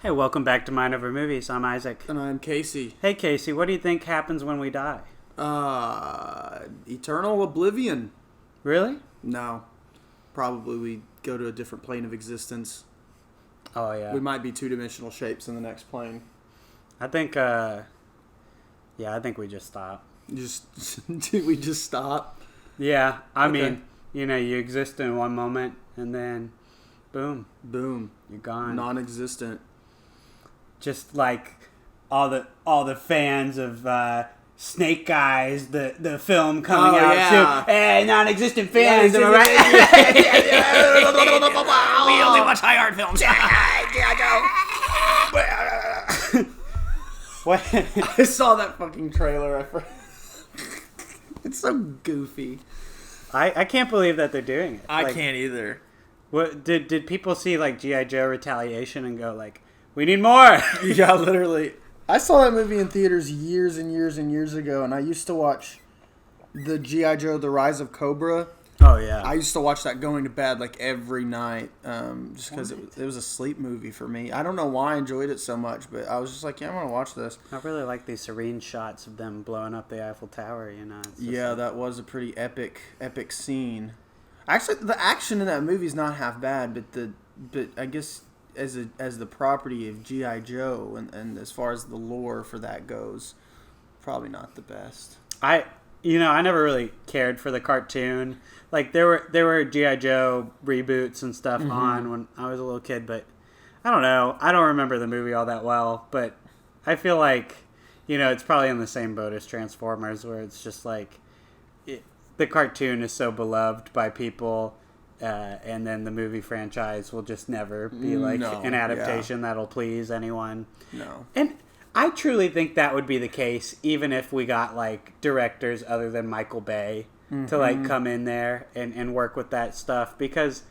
Hey, welcome back to Mind Over Movies. I'm Isaac. And I'm Casey. Hey, Casey, what do you think happens when we die? Eternal oblivion. Really? No. Probably we go to a different plane of existence. Oh, yeah. We might be two-dimensional shapes in the next plane. I think, I think we just stop. Did we just stop? Yeah, I mean, you exist in one moment, and then, boom. Boom. You're gone. Non-existent. Just like all the fans of Snake Eyes, the film coming out soon. Hey, non-existent fans, am I right? We only watch high art films. What? I saw that fucking trailer. It's so goofy. I can't believe that they're doing it. I can't either. What did people see like G.I. Joe Retaliation and go like, we need more? Yeah, literally. I saw that movie in theaters years and years and years ago, and I used to watch the G.I. Joe: The Rise of Cobra. Oh, yeah. I used to watch that going to bed like every night, just because it was a sleep movie for me. I don't know why I enjoyed it so much, but I was just like, yeah, I'm going to watch this. I really like these serene shots of them blowing up the Eiffel Tower, Yeah, that was a pretty epic scene. Actually, the action in that movie is not half bad, but I guess as the property of G.I. Joe and as far as the lore for that goes, probably not the best. I never really cared for the cartoon. Like there were G.I. Joe reboots and stuff on when I was a little kid, but I don't know. I don't remember the movie all that well, but I feel like, it's probably in the same boat as Transformers, where it's just like the cartoon is so beloved by people, and then the movie franchise will just never be like an adaptation that'll please anyone. No. And I truly think that would be the case, even if we got like directors other than Michael Bay to like come in there and work with that stuff, because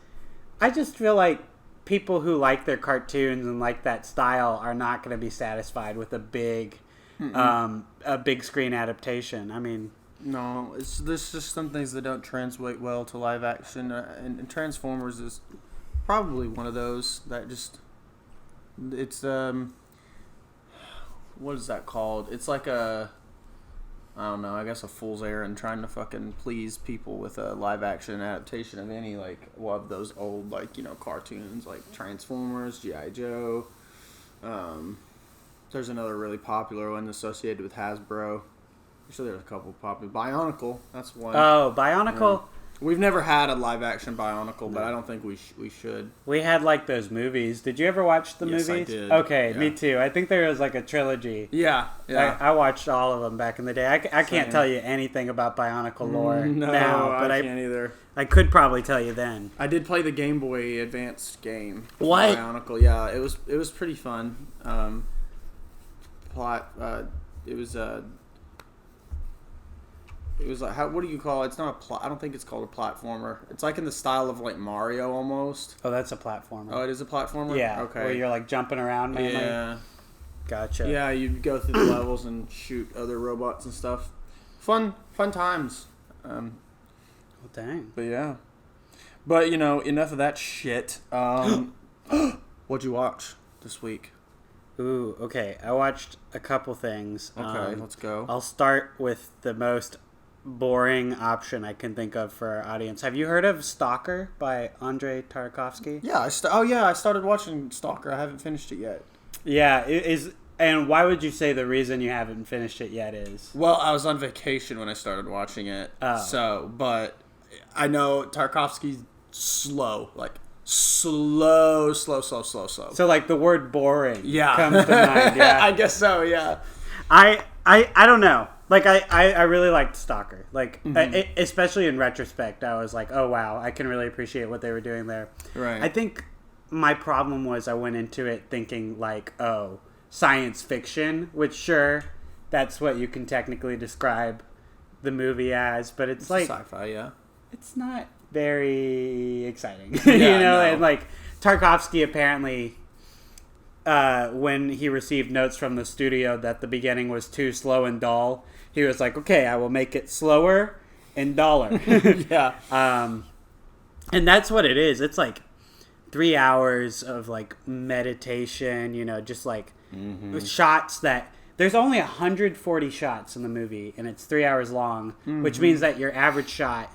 I just feel like people who like their cartoons and like that style are not going to be satisfied with a big screen adaptation. I mean, no, there's just some things that don't translate well to live action, and Transformers is probably one of those that just it's what is that called? It's like I don't know, I guess a fool's errand trying to fucking please people with a live action adaptation of any of those old cartoons like Transformers, G.I. Joe. There's another really popular one associated with Hasbro. So there's a couple popular. Bionicle, that's one. Oh, Bionicle. Yeah. We've never had a live action Bionicle, but I don't think we should. We had like those movies. Did you ever watch the movies? Yes, I did. Okay, yeah. Me too. I think there was like a trilogy. Yeah. I watched all of them back in the day. I can't tell you anything about Bionicle lore now, but I can't either. I could probably tell you then. I did play the Game Boy Advanced game. What? Bionicle, yeah. It was pretty fun. It was like, what do you call it? It's not I don't think it's called a platformer. It's like in the style of like Mario almost. Oh, that's a platformer. Oh, it is a platformer? Yeah. Okay. Where you're like jumping around mainly. Yeah. Gotcha. Yeah, you go through the levels and shoot other robots and stuff. Fun times. Well, dang. But yeah. But, enough of that shit. What'd you watch this week? Ooh, okay. I watched a couple things. Okay, let's go. I'll start with the most boring option I can think of for our audience. Have you heard of Stalker by Andrei Tarkovsky? Yeah, I started watching Stalker. I haven't finished it yet. Yeah, it is. And why would you say the reason you haven't finished it yet is? Well, I was on vacation when I started watching it. Oh. But I know Tarkovsky's slow. Like, slow. So, like, the word boring comes to mind. Yeah. I guess so, yeah. I don't know. Like, I really liked Stalker. Like, especially in retrospect, I was like, oh, wow, I can really appreciate what they were doing there. Right. I think my problem was I went into it thinking, like, oh, science fiction, which, sure, that's what you can technically describe the movie as, but it's like... sci-fi, yeah. It's not very exciting. Yeah, no. And, like, Tarkovsky apparently... when he received notes from the studio that the beginning was too slow and dull, he was like, okay, I will make it slower and duller. Yeah. And that's what it is. It's like 3 hours of like meditation, just like shots that there's only 140 shots in the movie and it's 3 hours long, which means that your average shot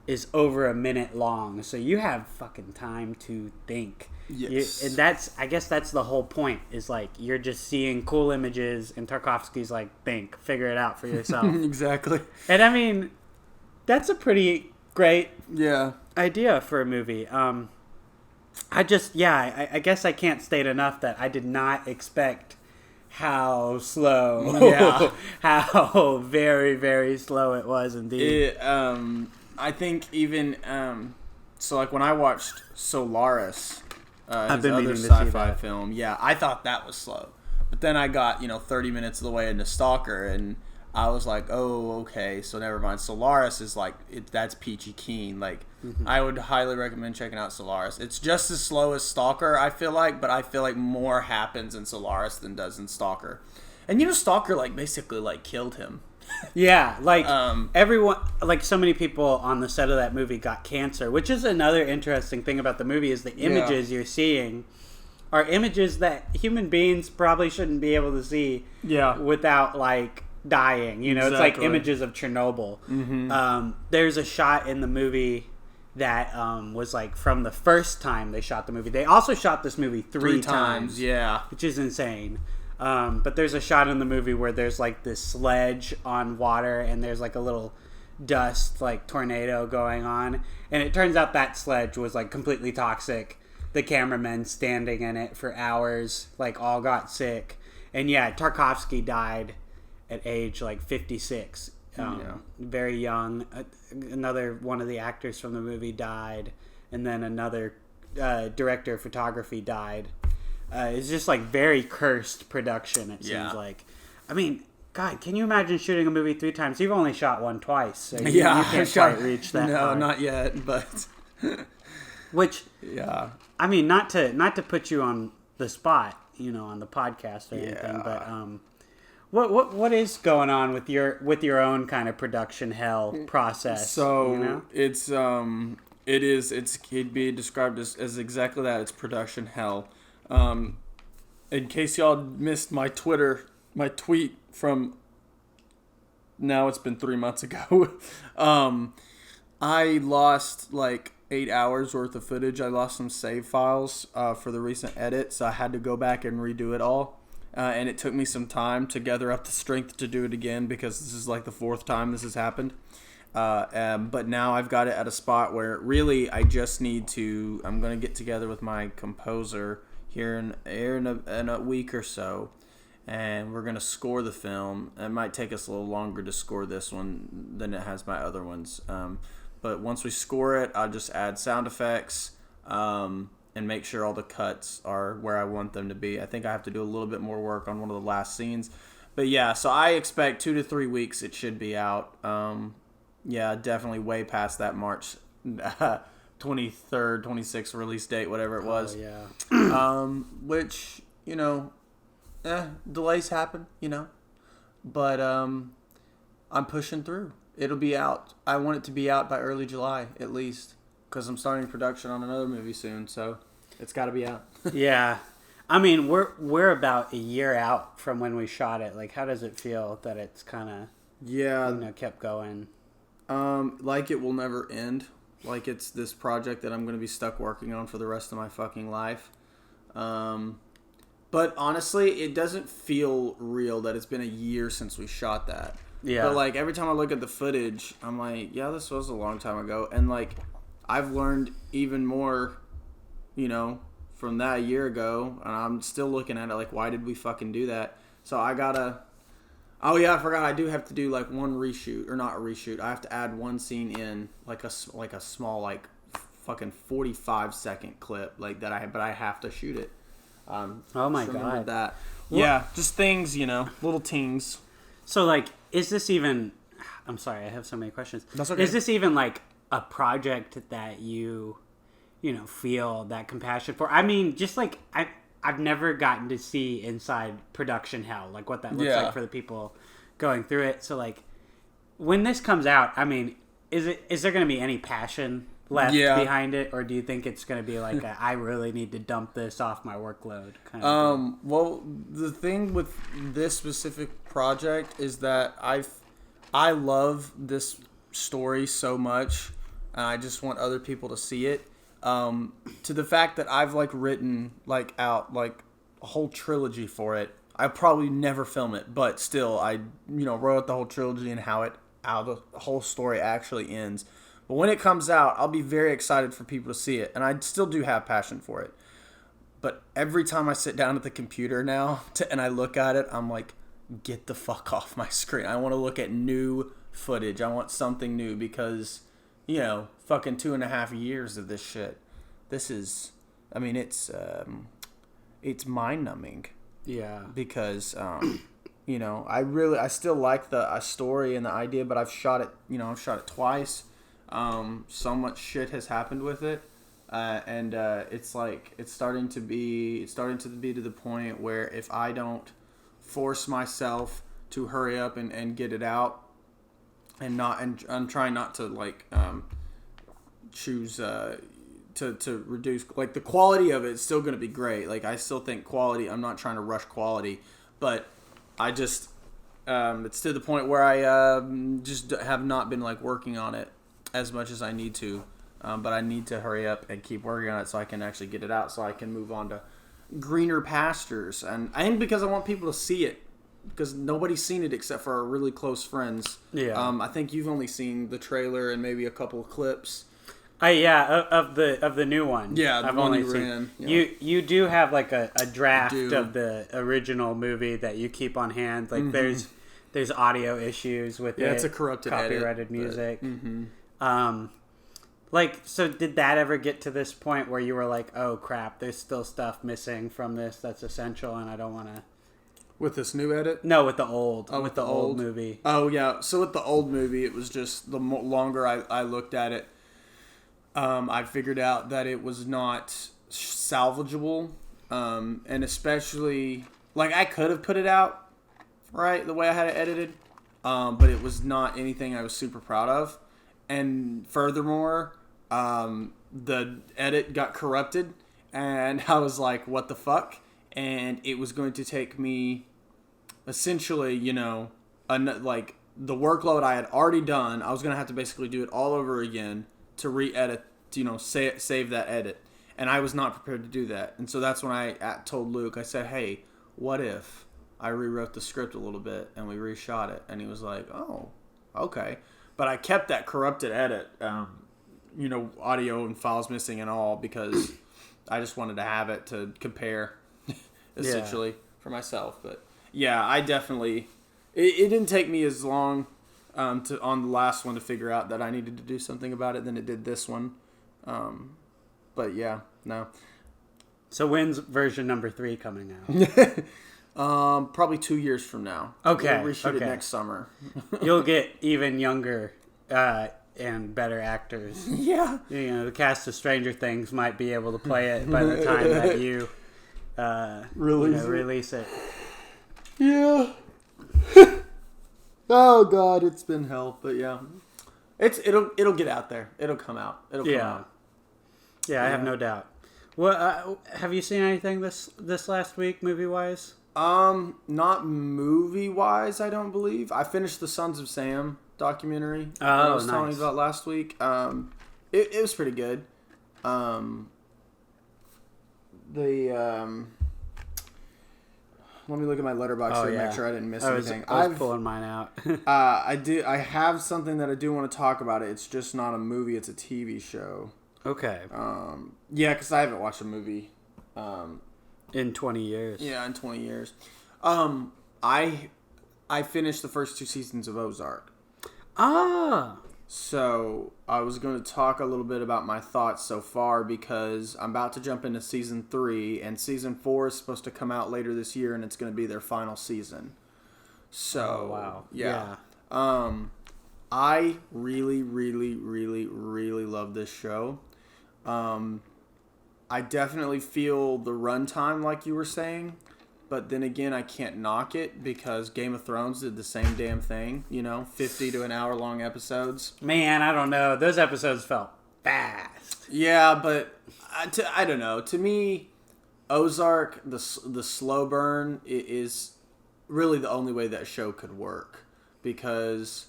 is over a minute long. So you have fucking time to think. Yes. And I guess that's the whole point, is like you're just seeing cool images and Tarkovsky's like, figure it out for yourself. Exactly. And I mean, that's a pretty great idea for a movie. I guess I can't state enough that I did not expect how slow, how very, very slow it was indeed. I think even, so like when I watched Solaris, his other sci-fi film, I thought that was slow. But then I got, 30 minutes of the way into Stalker, and I was like, oh, okay, so never mind. Solaris is like, that's peachy keen. Like, I would highly recommend checking out Solaris. It's just as slow as Stalker, I feel like, but I feel like more happens in Solaris than does in Stalker. And Stalker, like, basically, like, killed him. Yeah, like, everyone, like, so many people on the set of that movie got cancer, which is another interesting thing about the movie, is the images you're seeing are images that human beings probably shouldn't be able to see without, like, dying. It's like images of Chernobyl. There's a shot in the movie that was like from the first time they shot the movie. They also shot this movie three times, which is insane. But there's a shot in the movie where there's like this sledge on water and there's like a little dust like tornado going on, and it turns out that sledge was like completely toxic. The cameramen standing in it for hours like all got sick. And Tarkovsky died at age like 56, very young. Another one of the actors from the movie died, and then another director of photography died. It's just like very cursed production, it seems like. I mean, God, can you imagine shooting a movie 3 times? You've only shot one twice, so you can't quite reach that. No, far. Not yet, but which I mean, not to put you on the spot, on the podcast or anything, but what is going on with your own kind of production hell process? So it'd be described as exactly that. It's production hell. In case y'all missed my tweet from now, it's been 3 months ago. I lost like 8 hours worth of footage. I lost some save files for the recent edit, so I had to go back and redo it all. And it took me some time to gather up the strength to do it again, because this is like the 4th time this has happened. But now I've got it at a spot where really I just need to. I'm going to get together with my composer here in a week or so, and we're going to score the film. It might take us a little longer to score this one than it has my other ones. But once we score it, I'll just add sound effects and make sure all the cuts are where I want them to be. I think I have to do a little bit more work on one of the last scenes. But so I expect 2 to 3 weeks it should be out. Definitely way past that March 23rd, 26th release date, whatever it was. Which, delays happen, But I'm pushing through. It'll be out. I want it to be out by early July, at least, because I'm starting production on another movie soon, so it's got to be out. Yeah. I mean, we're about a year out from when we shot it. Like, how does it feel that it's kind of kept going? Like it will never end. Like it's this project that I'm going to be stuck working on for the rest of my fucking life. But honestly, it doesn't feel real that it's been a year since we shot that. Yeah. But like every time I look at the footage, I'm like, yeah, this was a long time ago. And like I've learned even more, from that a year ago, and I'm still looking at it like, why did we fucking do that? So I gotta. Oh yeah, I forgot. I do have to do like one reshoot, or not a reshoot. I have to add one scene in, like a small like fucking 45-second clip like that. But I have to shoot it. Oh my god. That. Yeah, just things, little tings. So like, is this even? I'm sorry, I have so many questions. That's okay. Is this even like a project that you feel that compassion for? I mean, just like I've never gotten to see inside production hell, like what that looks like for the people going through it. So like, when this comes out, I mean, is there going to be any passion left behind it, or do you think it's going to be like I really need to dump this off my workload kind of thing? Well, the thing with this specific project is that I love this story so much, and I just want other people to see it. To the fact that I've like written like out like a whole trilogy for it. I probably never film it, but still, I wrote out the whole trilogy and how the whole story actually ends. But when it comes out, I'll be very excited for people to see it, and I still do have passion for it. But every time I sit down at the computer now and I look at it, I'm like, get the fuck off my screen. I want to look at new footage. I want something new because, fucking 2.5 years of this shit. This is, I mean, it's mind numbing. Yeah. Because, I still like the story and the idea, but I've shot it twice. So much shit has happened with it. And it's like, it's starting to be to the point where if I don't force myself to hurry up and get it out and I'm trying not to like, choose, to reduce like the quality of it's still going to be great. Like I still think quality, I'm not trying to rush quality, but I just it's to the point where I just have not been like working on it as much as I need to, but I need to hurry up and keep working on it so I can actually get it out so I can move on to greener pastures. And I think because I want people to see it, because nobody's seen it except for our really close friends. I think you've only seen the trailer and maybe a couple of clips. Of the new one. Yeah, I've only seen. Yeah. You do have like a draft of the original movie that you keep on hand. Like there's audio issues with it. Yeah, it's a corrupted copyrighted music. But, so did that ever get to this point where you were like, oh crap, there's still stuff missing from this that's essential, and I don't want to. With this new edit? No, with the old. Oh, with the old movie. Oh yeah. So with the old movie, it was just the longer I looked at it. I figured out that it was not salvageable, and especially like I could have put it out right the way I had it edited, but it was not anything I was super proud of. And furthermore, the edit got corrupted, and I was like, "What the fuck?" And it was going to take me, essentially, like the workload I had already done. I was going to have to basically do it all over again to re-edit, save that edit. And I was not prepared to do that. And so that's when I told Luke, I said, hey, what if I rewrote the script a little bit and we reshot it? And he was like, oh, okay. But I kept that corrupted edit, audio and files missing and all, because I just wanted to have it to compare, essentially, for myself. But yeah, I definitely, it didn't take me as long on the last one to figure out that I needed to do something about it than it did this one. But yeah, no. So when's version number 3 coming out? Probably 2 years from now. Okay. We'll reshoot it next summer. You'll get even younger and better actors. Yeah. The cast of Stranger Things might be able to play it by the time that you release it. Yeah. Oh God, it's been hell, but yeah, it'll get out there. It'll come out. It'll come out. Yeah, I have no doubt. Well, have you seen anything this last week, movie wise? Not movie wise, I don't believe. I finished the Sons of Sam documentary. I was telling you about last week. It was pretty good. Let me look at my letterbox to make sure I didn't miss anything. I was pulling mine out. I have something that I do want to talk about. It's just not a movie. It's a TV show. Okay. Yeah, because I haven't watched a movie. In 20 years. Yeah, in 20 years. I finished the first 2 seasons of Ozark. Ah. So I was going to talk a little bit about my thoughts so far because I'm about to jump into season 3 and season 4 is supposed to come out later this year and it's going to be their final season. So wow. Yeah. I really, really, really, really love this show. I definitely feel the runtime like you were saying. But then again, I can't knock it because Game of Thrones did the same damn thing, 50 to an hour long episodes. Man, I don't know. Those episodes felt fast. Yeah, but I don't know. To me, Ozark, the slow burn is really the only way that show could work, because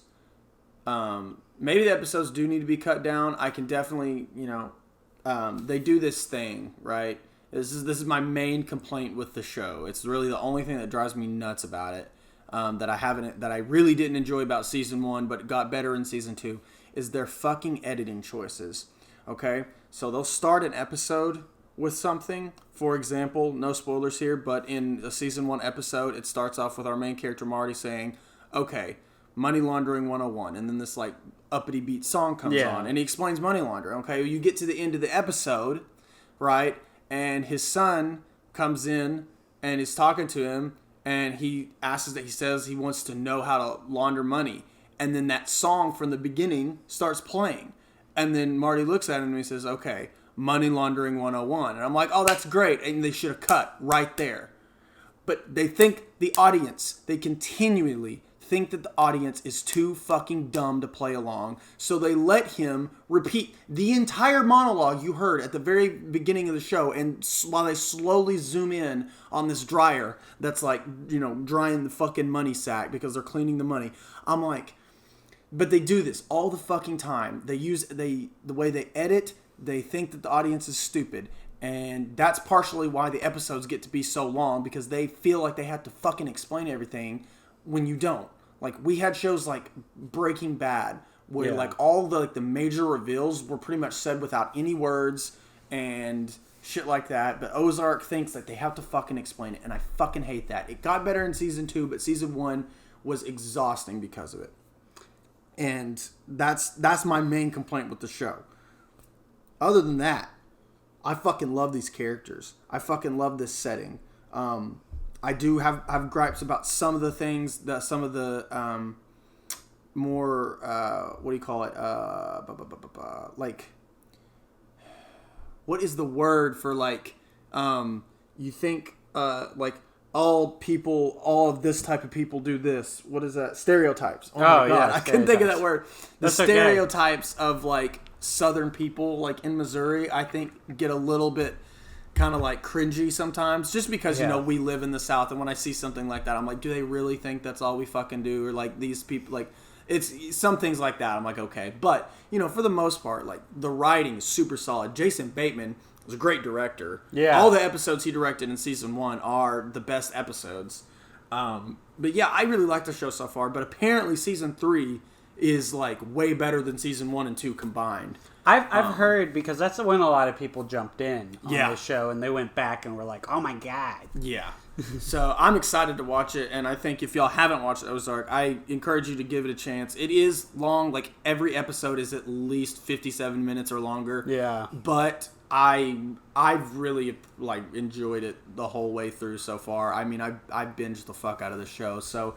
maybe the episodes do need to be cut down. I can definitely, they do this thing, right? This is my main complaint with the show. It's really the only thing that drives me nuts about it. That I really didn't enjoy about season 1, but got better in season 2, is their fucking editing choices. Okay, so they'll start an episode with something. For example, no spoilers here, but in a season 1 episode, it starts off with our main character Marty saying, "Okay, money laundering 101," and then this like uppity beat song comes on, and he explains money laundering. Okay, you get to the end of the episode, right? And his son comes in and is talking to him, and he says he wants to know how to launder money. And then that song from the beginning starts playing. And then Marty looks at him and he says, "Okay, money laundering 101." And I'm like, oh, that's great. And they should have cut right there. But they continually think that the audience is too fucking dumb to play along, so they let him repeat the entire monologue you heard at the very beginning of the show, and while they slowly zoom in on this dryer that's like, drying the fucking money sack because they're cleaning the money. I'm like, but they do this all the fucking time. The way they edit, they think that the audience is stupid. And that's partially why the episodes get to be so long, because they feel like they have to fucking explain everything when you don't. Like, we had shows like Breaking Bad, where like all the major reveals were pretty much said without any words and shit like that. But Ozark thinks that they have to fucking explain it, and I fucking hate that. It got better in season 2, but season 1 was exhausting because of it. And that's my main complaint with the show. Other than that, I fucking love these characters. I fucking love this setting. I do have gripes about some of the things, some of the more what do you call it? Like, what is the word for like? You think like all of this type of people do this. What is that? Stereotypes. Oh my God, I couldn't think of that word. The stereotypes of like Southern people, like in Missouri, I think get a little bit kind of like cringy sometimes, just because we live in the South, and when I see something like that, I'm like, do they really think that's all we fucking do? Or like these people, like, it's some things like that. I'm like, okay, but for the most part, like, the writing is super solid. Jason Bateman was a great director. Yeah, all the episodes he directed in season 1 are the best episodes. But yeah, I really like the show so far. But apparently, season 3 is like way better than season 1 and 2 combined. I've heard, because that's when a lot of people jumped in on the show, and they went back and were like, oh my God. Yeah. So I'm excited to watch it, and I think if y'all haven't watched Ozark, I encourage you to give it a chance. It is long, like every episode is at least 57 minutes or longer. Yeah. But I've really like enjoyed it the whole way through so far. I mean, I binged the fuck out of the show. So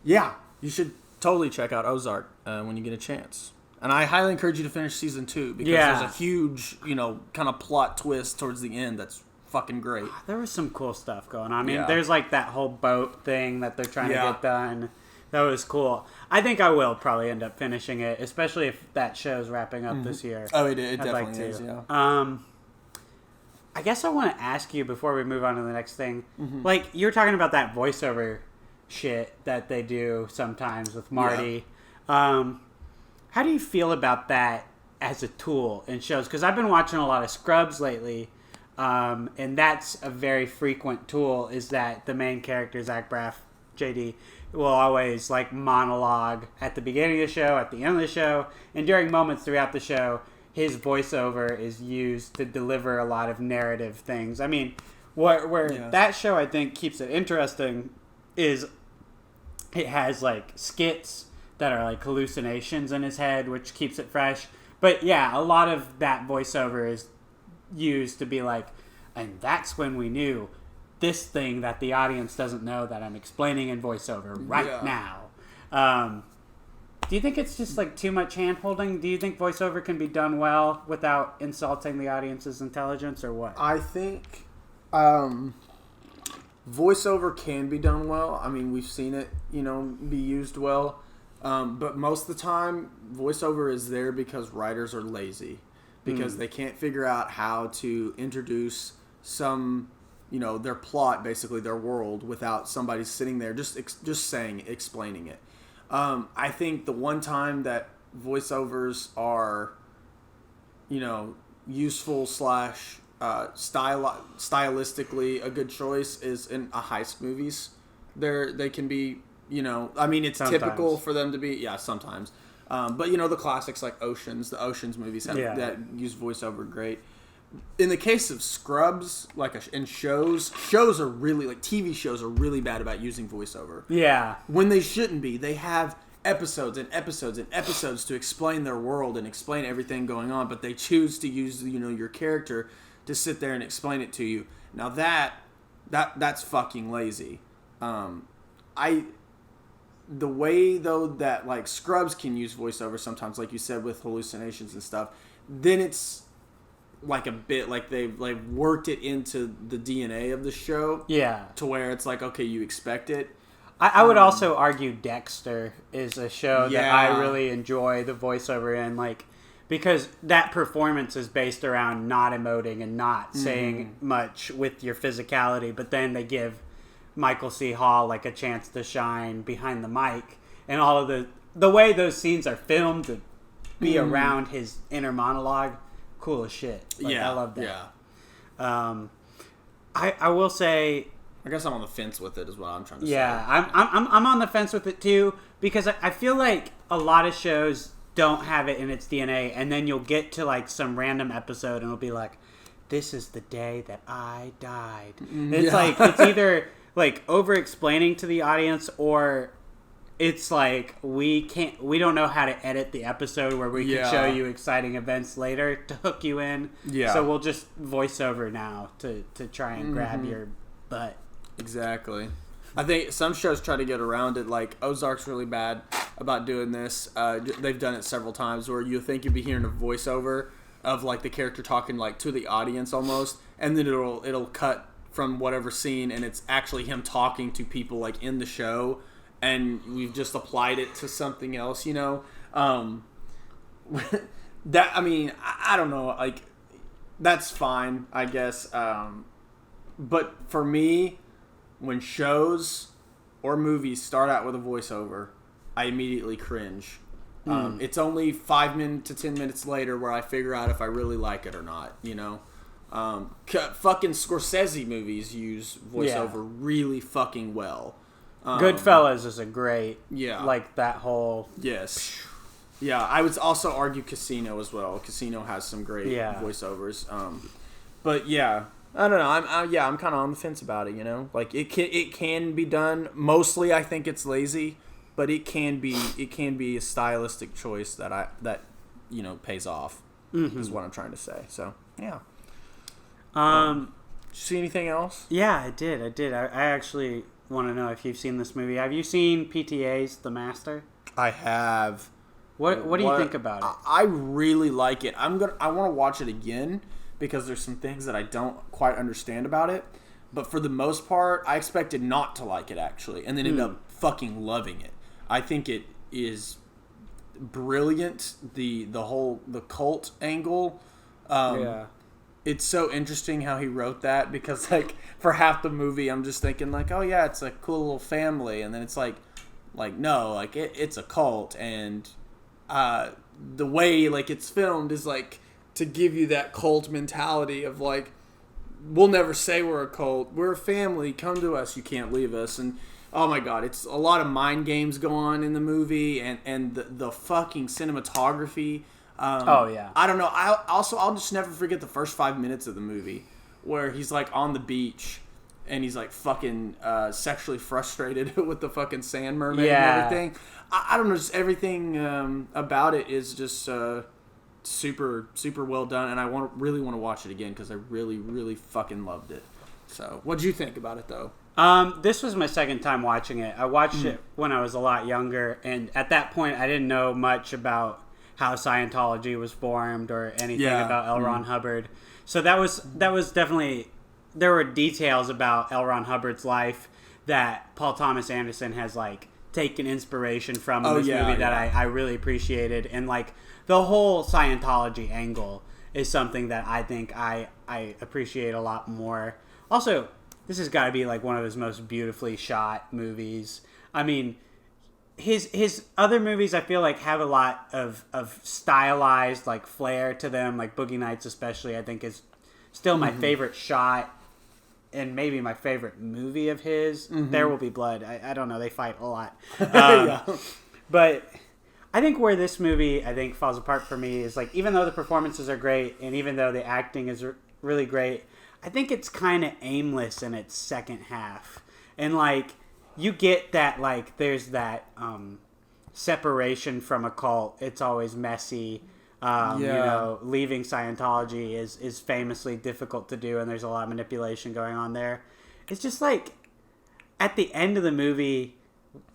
yeah, you should totally check out Ozark when you get a chance. And I highly encourage you to finish season 2, because there's a huge, kind of plot twist towards the end that's fucking great. There was some cool stuff going on. I mean, there's like that whole boat thing that they're trying to get done. That was cool. I think I will probably end up finishing it, especially if that show's wrapping up this year. Oh, it definitely is, yeah. I guess I want to ask you before we move on to the next thing. Like, you were talking about that voiceover shit that they do sometimes with Marty. Yeah. How do you feel about that as a tool in shows? Because I've been watching a lot of Scrubs lately, and that's a very frequent tool, is that the main character, Zach Braff, JD, will always like monologue at the beginning of the show, at the end of the show, and during moments throughout the show, his voiceover is used to deliver a lot of narrative things. I mean, where that show, I think, keeps it interesting is it has like skits that are like hallucinations in his head, which keeps it fresh. But yeah, a lot of that voiceover is used to be like, and that's when we knew this thing that the audience doesn't know that I'm explaining in voiceover right now. Do you think it's just like too much hand-holding? Do you think voiceover can be done well without insulting the audience's intelligence, or what? I think voiceover can be done well. I mean, we've seen it, be used well. But most of the time, voiceover is there because writers are lazy. because they can't figure out how to introduce some, their plot, basically their world, without somebody sitting there just explaining it. I think the one time that voiceovers are, useful / stylistically a good choice is in heist movies. They can be, it's sometimes typical for them to be, sometimes. But the classics like Oceans, the Oceans movies that use voiceover great. In the case of Scrubs, in shows are really, TV shows are really bad about using voiceover. Yeah. When they shouldn't be. They have episodes and episodes and episodes to explain their world and explain everything going on, but they choose to use, your character to sit there and explain it to you. Now that's fucking lazy. The way though that Scrubs can use voiceover sometimes, like you said, with hallucinations and stuff, then it's a bit they've worked it into the DNA of the show. Yeah. To where it's okay, you expect it. I would also argue Dexter is a show that I really enjoy the voiceover in, because that performance is based around not emoting and not saying much with your physicality, but then they give Michael C. Hall a chance to shine behind the mic, and all of the way those scenes are filmed to be around his inner monologue, cool as shit. I love that. Yeah. I will say, I guess I'm on the fence with it, is what I'm trying to say. Yeah, I'm on the fence with it too, because I feel like a lot of shows don't have it in its DNA, and then you'll get to some random episode and it'll be this is the day that I died. It's it's either over explaining to the audience, or it's we don't know how to edit the episode where we can show you exciting events later to hook you in. Yeah. So we'll just voice over now to try and grab your butt. Exactly. I think some shows try to get around it. Ozark's really bad about doing this. They've done it several times where you think you'd be hearing a voiceover of the character talking to the audience almost, and then it'll cut from whatever scene, and it's actually him talking to people in the show, and we've just applied it to something else. That I don't know. That's fine, I guess. But for me, when shows or movies start out with a voiceover, I immediately cringe. It's only 5 to 10 minutes later where I figure out if I really like it or not, fucking Scorsese movies use voiceover really fucking well. Goodfellas is a great, that whole... Yes. Yeah, I would also argue Casino as well. Casino has some great voiceovers. But yeah... I don't know. I'm kind of on the fence about it. It can be done. Mostly, I think it's lazy, but it can be a stylistic choice that pays off. Is what I'm trying to say. So yeah. Did you see anything else? Yeah, I did. I actually want to know if you've seen this movie. Have you seen PTA's The Master? I have. What do you think about it? I really like it. I want to watch it again, because there's some things that I don't quite understand about it. But for the most part, I expected not to like it, actually. And then ended up fucking loving it. I think it is brilliant, the cult angle. It's so interesting how he wrote that, because, for half the movie, I'm just thinking, oh, yeah, it's a cool little family. And then it's no, it's a cult. And the way, it's filmed is, to give you that cult mentality of we'll never say we're a cult, we're a family, come to us, you can't leave us. And oh my god, it's a lot of mind games go on in the movie, and the fucking cinematography. I don't know. I'll just never forget the first 5 minutes of the movie where he's on the beach and he's fucking sexually frustrated with the fucking sand mermaid and everything. I don't know, just everything about it is just super, super well done, and I really want to watch it again because I really, really fucking loved it. So, what'd you think about it, though? This was my second time watching it. I watched it when I was a lot younger, and at that point, I didn't know much about how Scientology was formed or anything about L. Ron Hubbard. So that was definitely, there were details about L. Ron Hubbard's life that Paul Thomas Anderson has taken inspiration from in this movie that I really appreciated, and the whole Scientology angle is something that I think I appreciate a lot more. Also, this has got to be like one of his most beautifully shot movies. I mean, his other movies I feel like have a lot of stylized like flair to them, like Boogie Nights especially I think is still my favorite shot and maybe my favorite movie of his. There Will Be Blood. I don't know, they fight a lot. But I think where this movie I think falls apart for me is like, even though the performances are great and even though the acting is really great, I think it's kind of aimless in its second half. And like, you get that like there's that separation from a cult. It's always messy. You know, leaving Scientology is famously difficult to do, and there's a lot of manipulation going on there. It's just like at the end of the movie,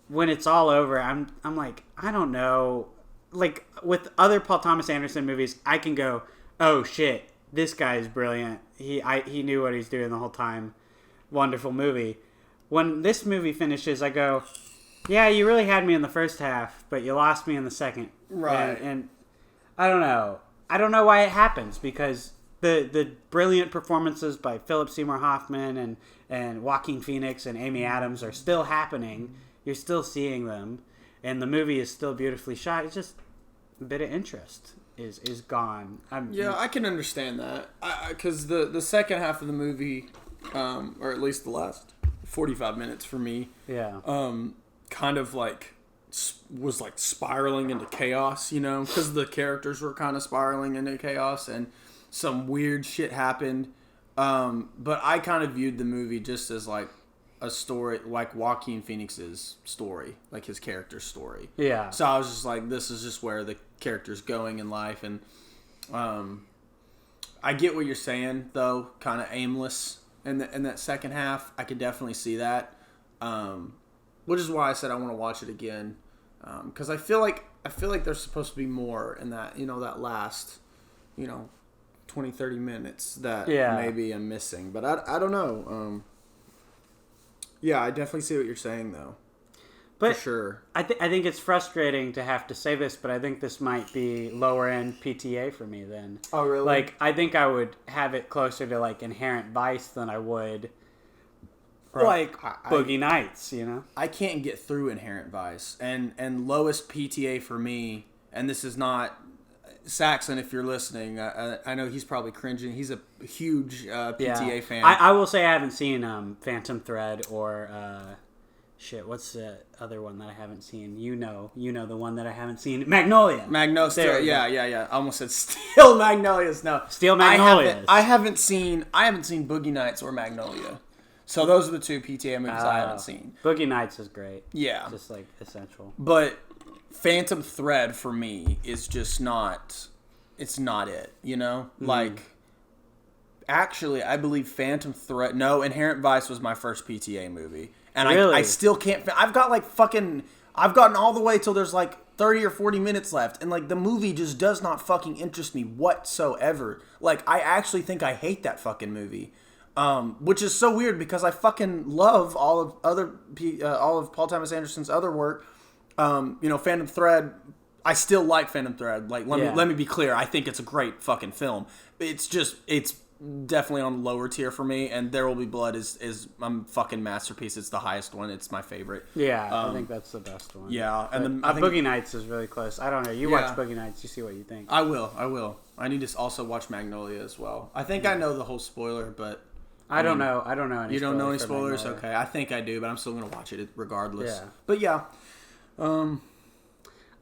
when it's all over, I'm like, I don't know. Like with other Paul Thomas Anderson movies, I can go, oh shit, this guy is brilliant. He knew what he's doing the whole time. Wonderful movie. When this movie finishes, I go, yeah, you really had me in the first half, but you lost me in the second. Right. And I don't know. I don't know why it happens, because the brilliant performances by Philip Seymour Hoffman and Joaquin Phoenix and Amy Adams are still happening. You're still seeing them, and the movie is still beautifully shot. It's just a bit of interest is gone. I can understand that, because the second half of the movie, or at least the last 45 minutes for me, kind of like was like spiraling into chaos, you know, because the characters were kind of spiraling into chaos and some weird shit happened. But I kind of viewed the movie just as like a story, like Joaquin Phoenix's story, like his character's story. Yeah. So I was just like, this is just where the character's going in life. And I get what you're saying, though, kind of aimless in that second half. I can definitely see that. Which is why I said I want to watch it again, because I feel like there's supposed to be more in that, you know, that last, you know, 20-30 minutes that maybe I'm missing, but I don't know. I definitely see what you're saying, though. But for sure, I think it's frustrating to have to say this, but I think this might be lower end PTA for me then. Oh, really? Like, I think I would have it closer to like Inherent Vice than I would. Like Boogie Nights, you know? I can't get through Inherent Vice. And lowest PTA for me, and this is not... Saxon, if you're listening, I know he's probably cringing. He's a huge PTA fan. I will say I haven't seen Phantom Thread or... what's the other one that I haven't seen? You know the one that I haven't seen. Magnolia. Yeah. I almost said Steel Magnolias. No. Steel Magnolias. I haven't seen Boogie Nights or Magnolia. So those are the two PTA movies I haven't seen. Boogie Nights is great. Yeah. Just like essential. But Phantom Thread for me is just not, it's not it, you know? Like, actually, I believe Inherent Vice was my first PTA movie. And really? I still can't, I've gotten all the way till there's like 30 or 40 minutes left. And like, the movie just does not fucking interest me whatsoever. Like, I actually think I hate that fucking movie. Which is so weird because I fucking love all of Paul Thomas Anderson's other work. Phantom Thread, I still like Phantom Thread. Like, let me be clear. I think it's a great fucking film. It's definitely on the lower tier for me. And There Will Be Blood is a fucking masterpiece. It's the highest one. It's my favorite. Yeah, I think that's the best one. Yeah, and Boogie Nights is really close. I don't know. You watch Boogie Nights, you see what you think. I will. I need to also watch Magnolia as well. I think I know the whole spoiler, but I don't know any. You don't know any spoilers? Okay, I think I do, but I'm still gonna watch it regardless. Yeah. But yeah.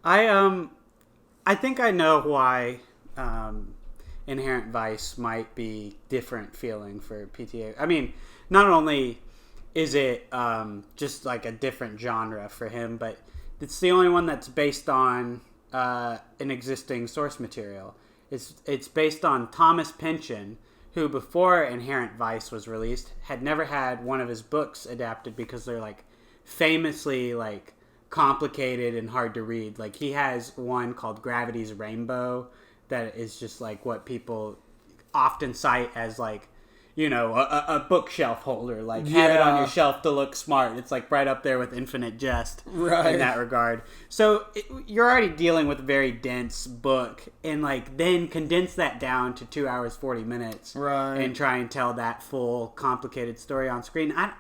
I think I know why Inherent Vice might be different feeling for PTA. I mean, not only is it just like a different genre for him, but it's the only one that's based on an existing source material. It's based on Thomas Pynchon, who before Inherent Vice was released had never had one of his books adapted because they're like famously like complicated and hard to read. Like, he has one called Gravity's Rainbow that is just like what people often cite as like a bookshelf holder. Like, have it on your shelf to look smart. It's like right up there with Infinite Jest in that regard. So you're already dealing with a very dense book, and like then condense that down to 2 hours 40 minutes, and try and tell that full complicated story on screen. I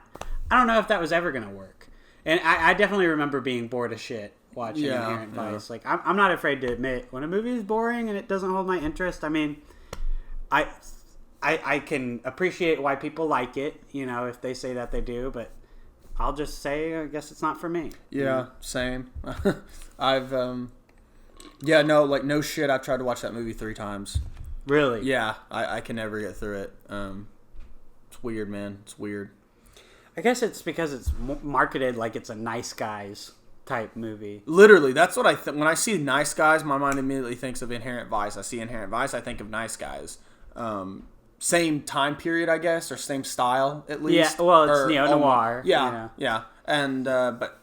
don't know if that was ever gonna work, and I definitely remember being bored as shit watching Inherent Vice. Like I'm not afraid to admit when a movie is boring and it doesn't hold my interest. I mean, I can appreciate why people like it, if they say that they do, but I'll just say, I guess it's not for me. Yeah, same. I've, no shit, I've tried to watch that movie 3 times. Really? Yeah, I can never get through it. It's weird, man. It's weird. I guess it's because it's marketed like it's a Nice Guys type movie. Literally, that's what when I see Nice Guys, my mind immediately thinks of Inherent Vice. I see Inherent Vice, I think of Nice Guys. Same time period, I guess, or same style at least. Yeah, well, it's neo-noir. Yeah, and but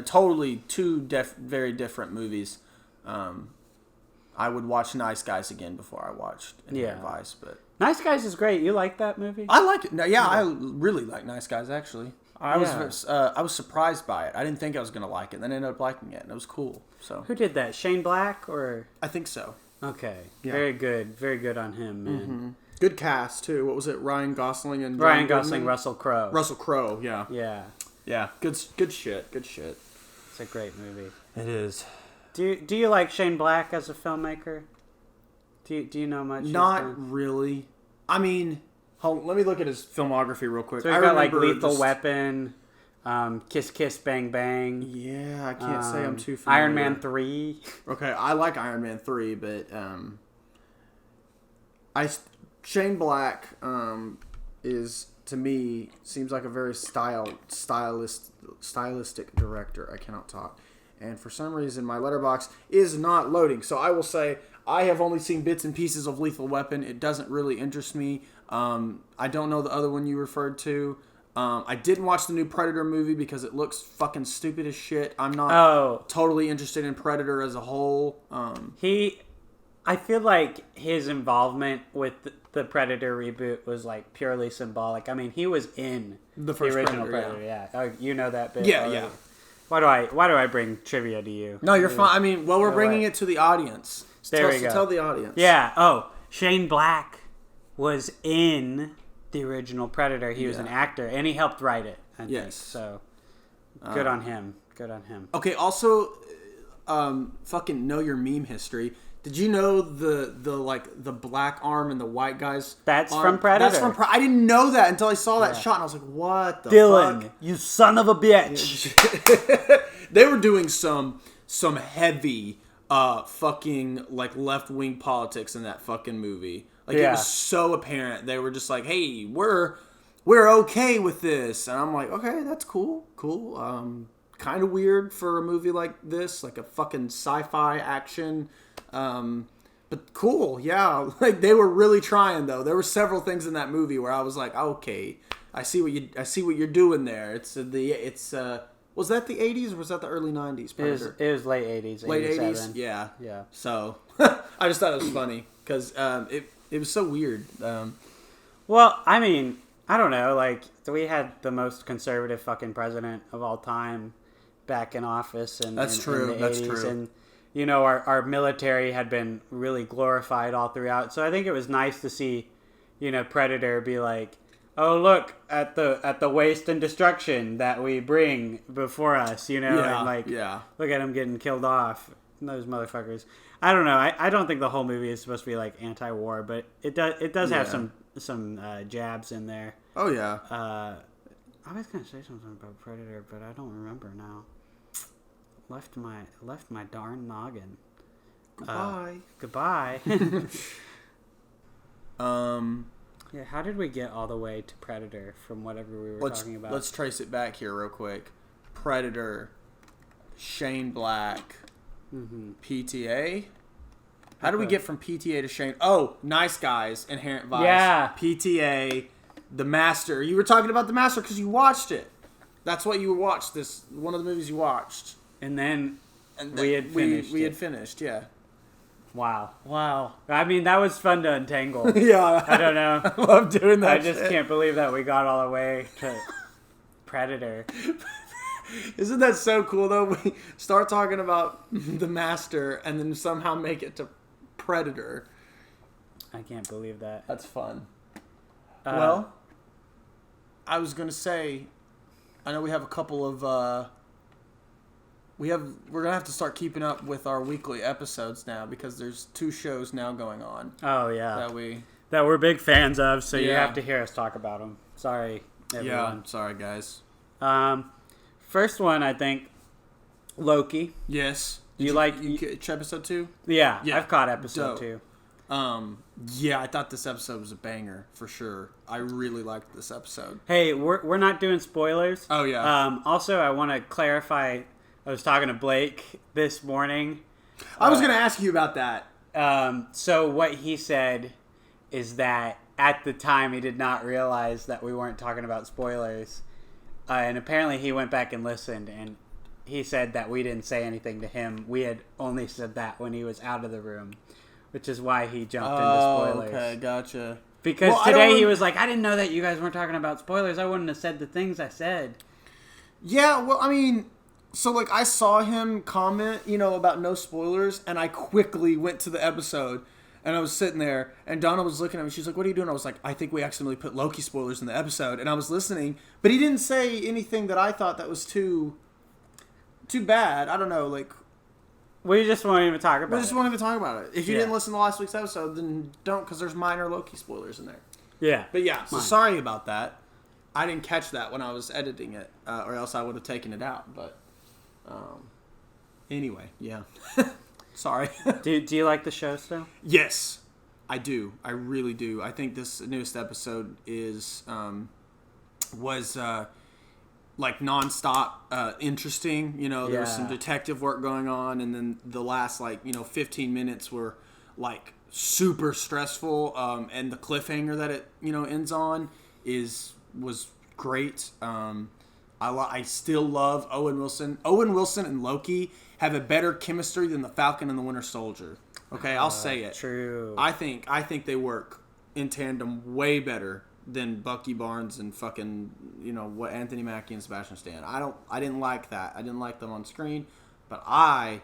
totally 2 very different movies. I would watch Nice Guys again before I watched Inherent Vice, but Nice Guys is great. You like that movie? I like it. Yeah, I really like Nice Guys actually. I was surprised by it. I didn't think I was gonna like it, and then I ended up liking it, and it was cool. So who did that? Shane Black or? I think so. Okay, very good on him, man. Mm-hmm. Good cast too. What was it? Ryan Gosling and Russell Crowe. Russell Crowe, yeah. Yeah. Good shit. It's a great movie. It is. Do you like Shane Black as a filmmaker? Do you know much? Not really. I mean, let me look at his filmography real quick. So we've got like Lethal Weapon, Kiss Kiss Bang Bang. Yeah, I can't say I'm too familiar. Iron Man 3. Okay, I like Iron Man 3, but Shane Black is, to me, seems like a very stylistic director. I cannot talk. And for some reason, my letterbox is not loading. So I will say, I have only seen bits and pieces of Lethal Weapon. It doesn't really interest me. I don't know the other one you referred to. I didn't watch the new Predator movie because it looks fucking stupid as shit. I'm not totally interested in Predator as a whole. I feel like his involvement with the Predator reboot was like purely symbolic. I mean, he was in the original Predator. Yeah. Oh, you know that bit. Yeah. Why do I bring trivia to you? No, you're fine. I mean, we're bringing it to the audience. There we go. Tell the audience. Yeah. Oh, Shane Black was in the original Predator. He was an actor, and he helped write it. I think. So good on him. Okay. Also, fucking know your meme history. Did you know the black arm and the white guy's That's arm? from Predator. That's from I didn't know that until I saw that shot, and I was like, "What the Dylan, fuck? you son of a bitch!" They were doing some heavy fucking like left wing politics in that fucking movie. Like it was so apparent. They were just like, "Hey, we're okay with this," and I'm like, "Okay, that's cool. Kind of weird for a movie like this, like a fucking sci-fi action." But cool, yeah. Like they were really trying though. There were several things in that movie where I was like, okay, I see what you're doing there. Was that the 80s or was that the early 90s? Predator? It was late 80s. Late 80s, yeah. So I just thought it was funny because it was so weird. Well, I mean, I don't know. Like we had the most conservative fucking president of all time back in office, and that's true. In the 80s, and our military had been really glorified all throughout. So I think it was nice to see, Predator be like, oh, look at the waste and destruction that we bring before us, and look at them getting killed off. Those motherfuckers. I don't know. I don't think the whole movie is supposed to be like anti-war, but it does have some jabs in there. Oh yeah. I was gonna say something about Predator, but I don't remember now. Left my darn noggin. Goodbye. Yeah, how did we get all the way to Predator from whatever we were talking about? Let's trace it back here real quick. Predator, Shane Black, PTA. How do we get from PTA to Shane? Oh, Nice Guys, Inherent Vice. Yeah. PTA, The Master. You were talking about The Master because you watched it. That's what you watched. One of the movies you watched. And then we had finished. We had finished, yeah. Wow. Wow. I mean, that was fun to untangle. Yeah. I don't know. I love doing that. I just can't believe that we got all the way to Predator. Isn't that so cool, though? We start talking about the Master and then somehow make it to Predator. I can't believe that. That's fun. Uh, Well, I was going to say, I know we have a couple of... we're going to have to start keeping up with our weekly episodes now because there's 2 shows now going on. Oh, yeah. That we're big fans of, so you Yeah. have to hear us talk about them. Sorry, everyone. Yeah, sorry, guys. First one, I think, Loki. Yes. You catch episode 2? Yeah, Yeah. I've caught episode Dope. 2. Yeah, I thought this episode was a banger for sure. I really liked this episode. Hey, we're not doing spoilers. Oh yeah. Also, I want to clarify. I was talking to Blake this morning. I was going to ask you about that. So what he said is that at the time he did not realize that we weren't talking about spoilers, and apparently he went back and listened, and he said that we didn't say anything to him. We had only said that when he was out of the room, which is why he jumped into spoilers. Okay, gotcha. Because today he was like, I didn't know that you guys weren't talking about spoilers. I wouldn't have said the things I said. Yeah, well, I mean, so like I saw him comment, about no spoilers, and I quickly went to the episode, and I was sitting there, and Donna was looking at me. She's like, "What are you doing?" I was like, "I think we accidentally put Loki spoilers in the episode," and I was listening, but he didn't say anything that I thought that was too bad. I don't know, like. We just won't even talk about it. We just won't even talk about it. If you didn't listen to last week's episode, then don't, because there's minor Loki spoilers in there. Yeah. But yeah, so sorry about that. I didn't catch that when I was editing it, or else I would have taken it out. But anyway, yeah. Sorry. Do you like the show still? Yes, I do. I really do. I think this newest episode was like nonstop interesting. There was some detective work going on, and then the last 15 minutes were like super stressful. And the cliffhanger that it ends on was great. I still love Owen Wilson. Owen Wilson and Loki have a better chemistry than the Falcon and the Winter Soldier. Okay, I'll say it. True. I think they work in tandem way better than Bucky Barnes and fucking what Anthony Mackie and Sebastian Stan. I didn't like that. I didn't like them on screen, but I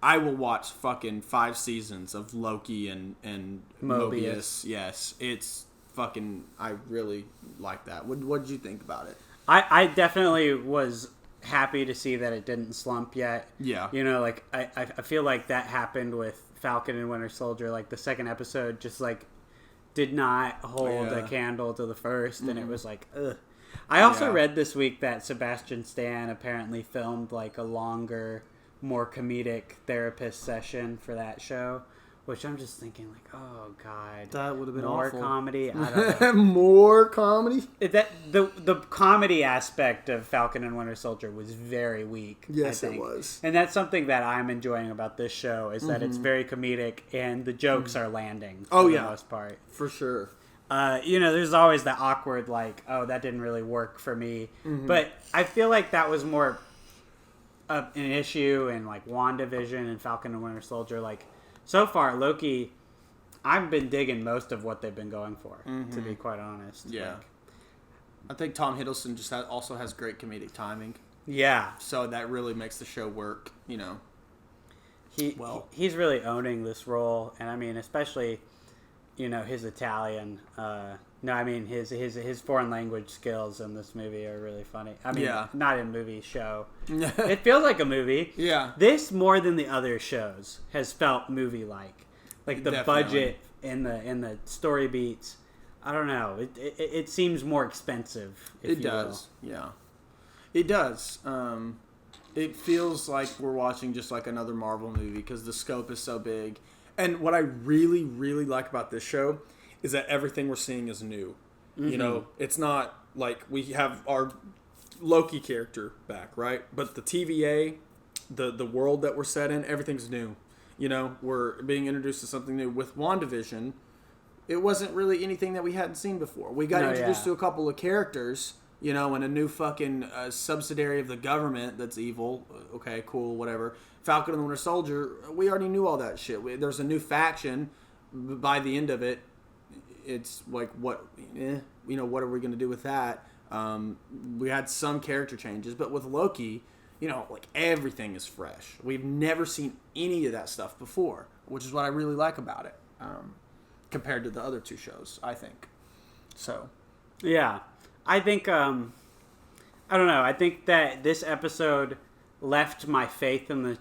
will watch fucking 5 seasons of Loki and Mobius. Yes, it's fucking. I really like that. What did you think about it? I definitely was happy to see that it didn't slump yet. Yeah. I feel like that happened with Falcon and Winter Soldier. Like the second episode just did not hold a candle to the first, and it was like, ugh. I also read this week that Sebastian Stan apparently filmed like a longer, more comedic therapist session for that show, which I'm just thinking like, oh god, that would have been more awful. comedy. I don't know. More comedy. The comedy aspect of Falcon and Winter Soldier was very weak. Yes, I think. it was, and that's something that I'm enjoying about this show is that it's very comedic and the jokes are landing. For the most part, for sure. There's always that awkward like, oh, that didn't really work for me. But I feel like that was more an issue in like WandaVision and Falcon and Winter Soldier. Like so far, Loki, I've been digging most of what they've been going for. To be quite honest. Yeah. I think Tom Hiddleston just also has great comedic timing. Yeah. So that really makes the show work. He's really owning this role, and I mean, especially. His Italian. His foreign language skills in this movie are really funny. I mean, not in movie, show. It feels like a movie. Yeah. This more than the other shows has felt movie-like. Like the budget and the story beats. I don't know. It seems more expensive. It does. Yeah. It does. It feels like we're watching just like another Marvel movie because the scope is so big. And what I really, really like about this show is that everything we're seeing is new. It's not like we have our Loki character back, right? But the TVA, the world that we're set in, everything's new. We're being introduced to something new. With WandaVision, it wasn't really anything that we hadn't seen before. We got introduced to a couple of characters, and a new fucking subsidiary of the government that's evil. Okay, cool, whatever. Falcon and the Winter Soldier, we already knew all that shit. There's a new faction. By the end of it, it's like, what are we going to do with that? We had some character changes, but with Loki, like everything is fresh. We've never seen any of that stuff before, which is what I really like about it, compared to the other two shows, I think. So, yeah, I think I don't know. I think that this episode left my faith in the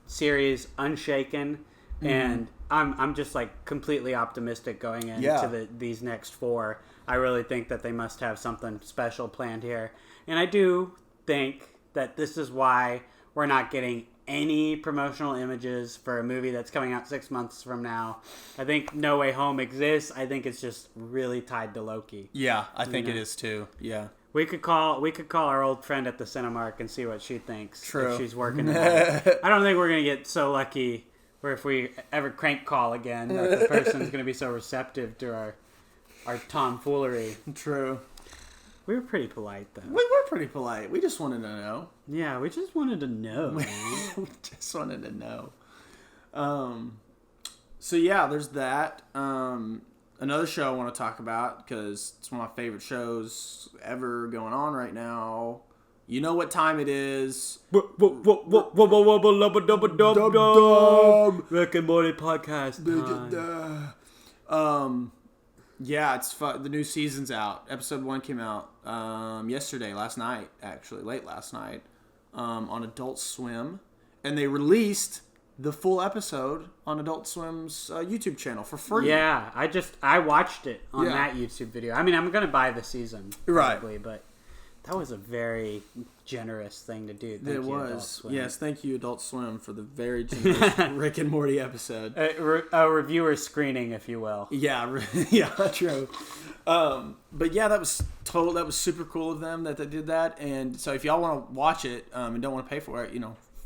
series unshaken, and I'm just like completely optimistic going into these next 4. I really think that they must have something special planned here, and I do think that this is why we're not getting any promotional images for a movie that's coming out 6 months from now. I think No Way Home exists. I think it's just really tied to Loki. Yeah, I think it is too. Yeah. We could call our old friend at the Cinemark and see what she thinks. True. If she's working on it. I don't think we're going to get so lucky where if we ever crank call again, that the person's going to be so receptive to our tomfoolery. True. We were pretty polite, though. We were pretty polite. We just wanted to know. Yeah, we just wanted to know. We just wanted to know. So yeah, there's that. Another show I want to talk about, because it's one of my favorite shows ever going on right now. You know what time it is. Rick and Morty podcast time. Yeah, it's fun. The new season's out. Episode 1 came out last night, late last night, on Adult Swim. And they released the full episode on Adult Swim's YouTube channel for free. Yeah, I watched it on that YouTube video. I mean, I'm going to buy the season, probably, but that was a very generous thing to do. Thank you, Adult Swim. Yes, thank you, Adult Swim, for the very generous Rick and Morty episode. A reviewer screening, if you will. Yeah, true. But yeah, that was super cool of them that they did that. And so if y'all want to watch it and don't want to pay for it,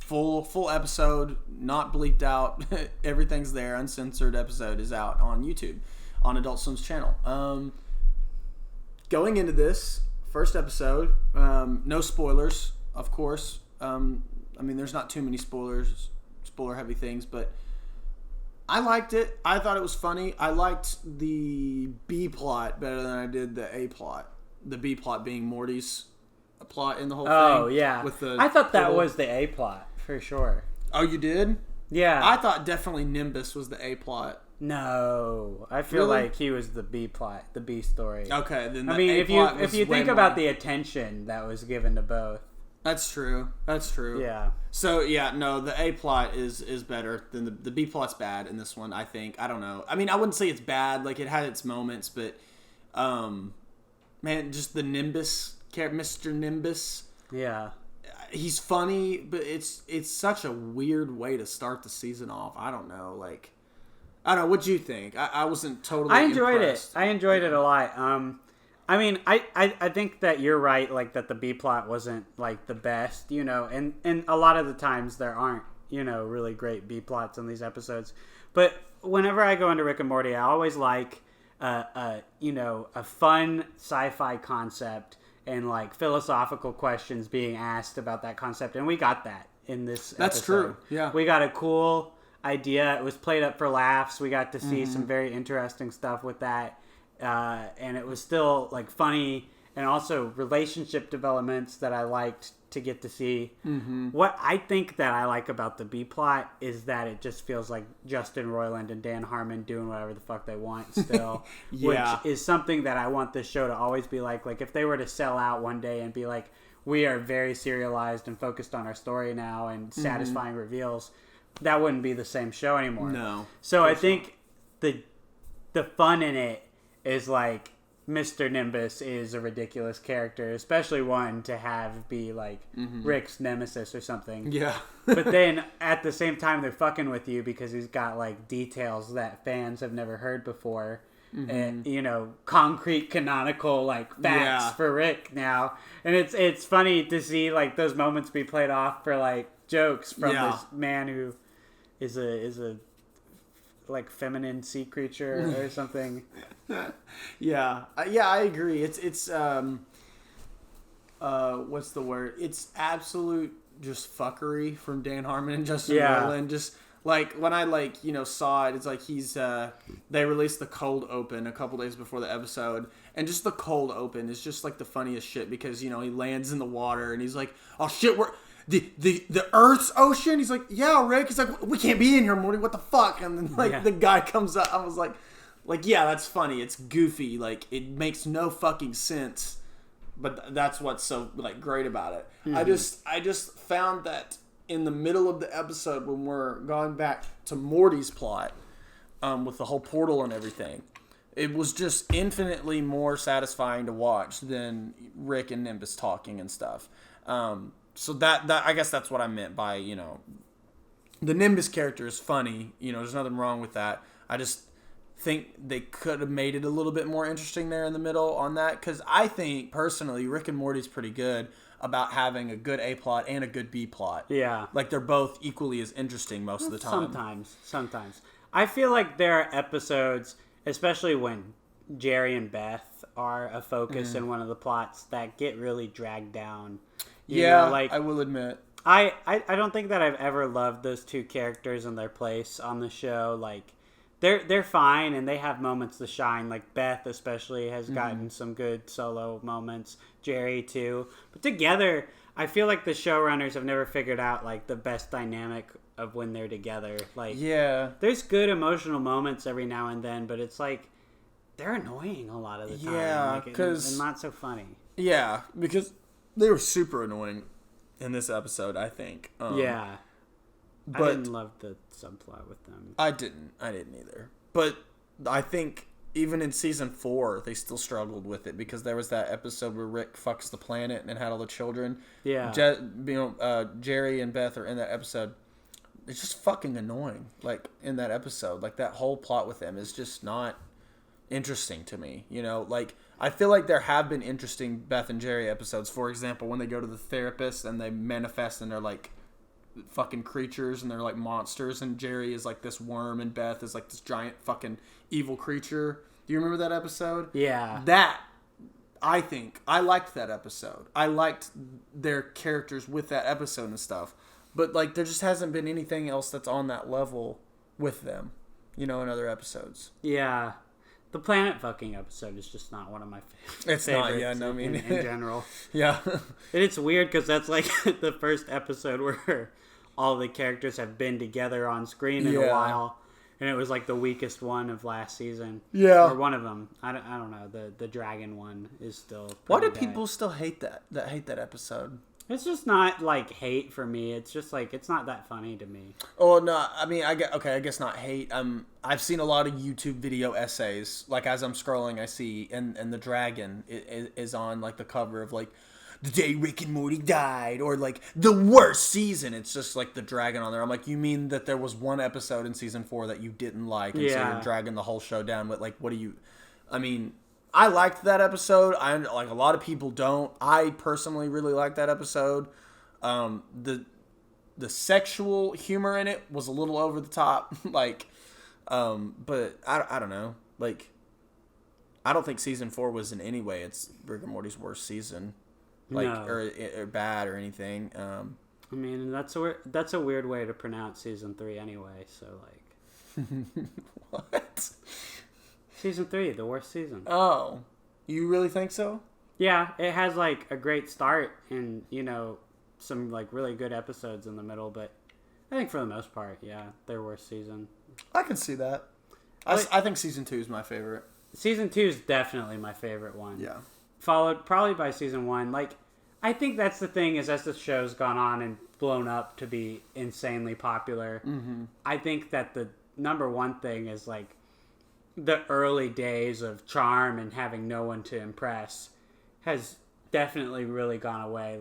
full episode, not bleeped out, everything's there, uncensored episode is out on YouTube, on Adult Swim's channel. Going into this first episode, no spoilers, of course. I mean, there's not too many spoiler heavy things, but I liked it. I thought it was funny. I liked the B plot better than I did the A plot. The B plot being Morty's plot in the whole thing. Oh, yeah. I thought that was the A plot, for sure. Oh, you did? Yeah. I thought definitely Nimbus was the A plot. No, I feel like he was the B plot, the B story. Okay, then if you think about the attention that was given to both. That's true. Yeah. So no, the A plot is better than the B plot's bad in this one, I think. I don't know. I mean, I wouldn't say it's bad. Like, it had its moments, but man, just the Nimbus character, Mr. Nimbus. Yeah. He's funny, but it's such a weird way to start the season off. I don't know. Like, I don't know. What'd you think? I wasn't totally impressed. I enjoyed it a lot. I mean, I think that you're right, like, that the B plot wasn't, like, the best, and a lot of the times there aren't, really great B plots in these episodes. But whenever I go into Rick and Morty, I always like, a fun sci-fi concept and, like, philosophical questions being asked about that concept. And we got that in this episode. That's true, yeah. We got a cool idea. It was played up for laughs. We got to see some very interesting stuff with that. And it was still, like, funny, and also relationship developments that I liked to get to see. Mm-hmm. What I think that I like about the B plot is that it just feels like Justin Roiland and Dan Harmon doing whatever the fuck they want still. Yeah. Which is something that I want this show to always be like. Like, if they were to sell out one day and be like, we are very serialized and focused on our story now and satisfying reveals, that wouldn't be the same show anymore. No. So I think the fun in it is, like, Mr. Nimbus is a ridiculous character, especially one to have be, like, Rick's nemesis or something. Yeah. But then, at the same time, they're fucking with you because he's got, like, details that fans have never heard before. And, concrete, canonical, like, facts for Rick now. And it's funny to see, like, those moments be played off for, like, jokes from this man who is a like, feminine sea creature or something. Yeah, I agree. It's what's the word? It's absolute just fuckery from Dan Harmon and Justin Yeah. Roiland. Just like when I saw it, it's like they released the cold open a couple days before the episode, and just the cold open is just like the funniest shit because he lands in the water and he's like, oh shit, we're the Earth's ocean. He's like, yeah, Rick. He's like, we can't be in here, Morty. What the fuck? And then the guy comes up. I was like, yeah, that's funny. It's goofy. Like it makes no fucking sense, but that's what's so great about it. Mm-hmm. I just found that in the middle of the episode when we're going back to Morty's plot, with the whole portal and everything, it was just infinitely more satisfying to watch than Rick and Nimbus talking and stuff. So that I guess that's what I meant by, the Nimbus character is funny. There's nothing wrong with that. I just think they could have made it a little bit more interesting there in the middle on that. Because I think, personally, Rick and Morty's pretty good about having a good A plot and a good B plot. Yeah. Like, they're both equally as interesting most of the time. Sometimes. I feel like there are episodes, especially when Jerry and Beth are a focus in one of the plots, that get really dragged down. I will admit. I don't think that I've ever loved those two characters and their place on the show. Like, they're fine and they have moments to shine. Like Beth especially has gotten some good solo moments. Jerry too. But together, I feel like the showrunners have never figured out the best dynamic of when they're together. There's good emotional moments every now and then, but it's they're annoying a lot of the time. Yeah, because and not so funny. Yeah, because they were super annoying in this episode, I think. But I didn't love the subplot with them. I didn't either. But I think even in season 4, they still struggled with it because there was that episode where Rick fucks the planet and had all the children. Yeah. Jerry and Beth are in that episode. It's just fucking annoying. In that episode, that whole plot with them is just not interesting to me. I feel like there have been interesting Beth and Jerry episodes. For example, when they go to the therapist and they manifest and they're fucking creatures and they're monsters, and Jerry is this worm and Beth is this giant fucking evil creature. Do you remember that episode? Yeah. I think I liked that episode. I liked their characters with that episode and stuff. But there just hasn't been anything else that's on that level with them, in other episodes. Yeah. The planet fucking episode is just not one of my favorites. It's not, yeah, no, I mean... in general. Yeah. And it's weird because that's the first episode where all the characters have been together on screen in a while. And it was the weakest one of last season. Yeah. Or one of them. I don't know. The dragon one is still... Why do people still hate that episode? It's just not hate for me. It's just it's not that funny to me. Oh no, I mean I guess not hate. I've seen a lot of YouTube video essays. As I'm scrolling, I see and the dragon is on the cover of the day Rick and Morty died, or the worst season. It's just the dragon on there. I'm you mean that there was one episode in season 4 that you didn't like, and so you're dragging the whole show down? But what do you? I mean. I liked that episode. I a lot of people don't. I personally really liked that episode. The sexual humor in it was a little over the top. But I don't know. I don't think season 4 was in any way it's Rick and Morty's worst season, no. or bad or anything. I mean, that's a weird way to pronounce season 3 anyway. So what? Season 3, the worst season. Oh, you really think so? Yeah, it has a great start and some really good episodes in the middle, but I think for the most part, yeah, their worst season. I can see that. I think season 2 is my favorite. Season 2 is definitely my favorite one. Yeah. Followed probably by season 1. I think that's the thing is as the show's gone on and blown up to be insanely popular, I think that the number one thing is the early days of charm and having no one to impress has definitely really gone away.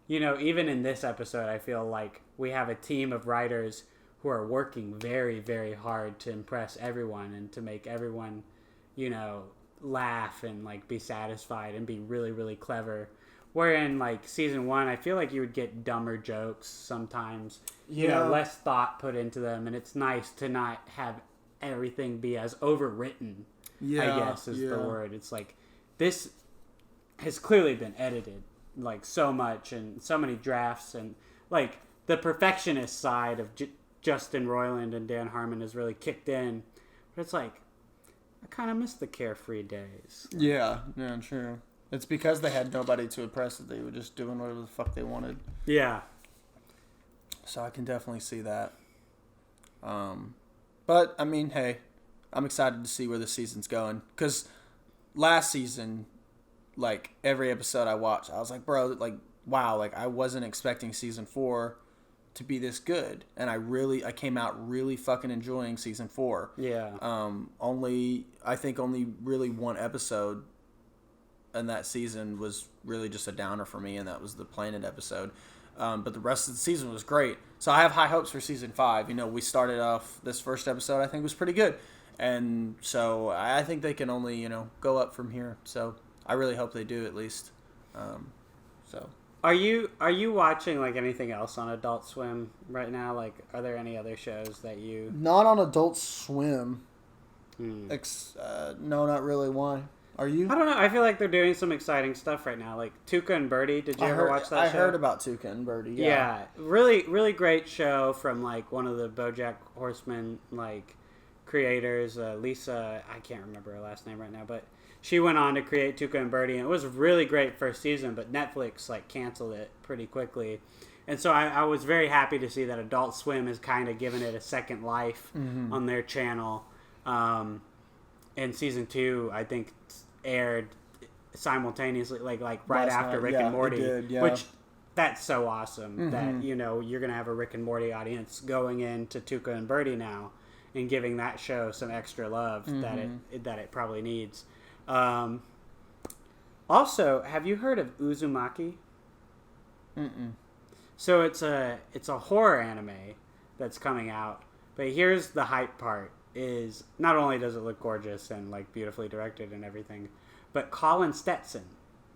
Even in this episode, I feel we have a team of writers who are working very, very hard to impress everyone and to make everyone, laugh and be satisfied and be really, really clever. Where in season 1, I feel you would get dumber jokes sometimes, less thought put into them, and it's nice to not have everything be as overwritten, I guess is the word. It's this has clearly been edited like so much and so many drafts, and like the perfectionist side of Justin Roiland and Dan Harmon has really kicked in. But it's like, I kind of miss the carefree days. Yeah, true. It's because they had nobody to impress that they were just doing whatever the fuck they wanted. Yeah. So I can definitely see that. But, I mean, hey, I'm excited to see where the season's going. Because last season, like, every episode I watched, I was like, bro, like, wow, like, I wasn't expecting season 4 to be this good. And I came out really fucking enjoying season 4. Yeah. I think only really one episode in that season was really just a downer for me, and that was the Planet episode. But the rest of the season was great. So I have high hopes for season 5. You know, we started off this first episode, I think was pretty good. And so I think they can only, you know, go up from here. So I really hope they do at least. So Are you watching like anything else on Adult Swim right now? Like, are there any other shows that you... Not on Adult Swim. No, not really. Why? Are you? I don't know. I feel like they're doing some exciting stuff right now. Like Tuca and Birdie. Did you ever watch that show? I heard about Tuca and Birdie. Yeah. Really, really great show from like one of the BoJack Horseman like creators, Lisa. I can't remember her last name right now, but she went on to create Tuca and Birdie, and it was a really great first season. But Netflix like canceled it pretty quickly, and so I was very happy to see that Adult Swim has kind of given it a second life on their channel. And season 2, I think, aired simultaneously, like right Last after night. Rick Yeah, and Morty, it did, yeah. which that's so awesome that, you know, you're going to have a Rick and Morty audience going into Tuca and Birdie now and giving that show some extra love that it probably needs. Also, have you heard of Uzumaki? So it's a horror anime that's coming out, but here's the hype part. Is not only does it look gorgeous and like beautifully directed and everything, but Colin Stetson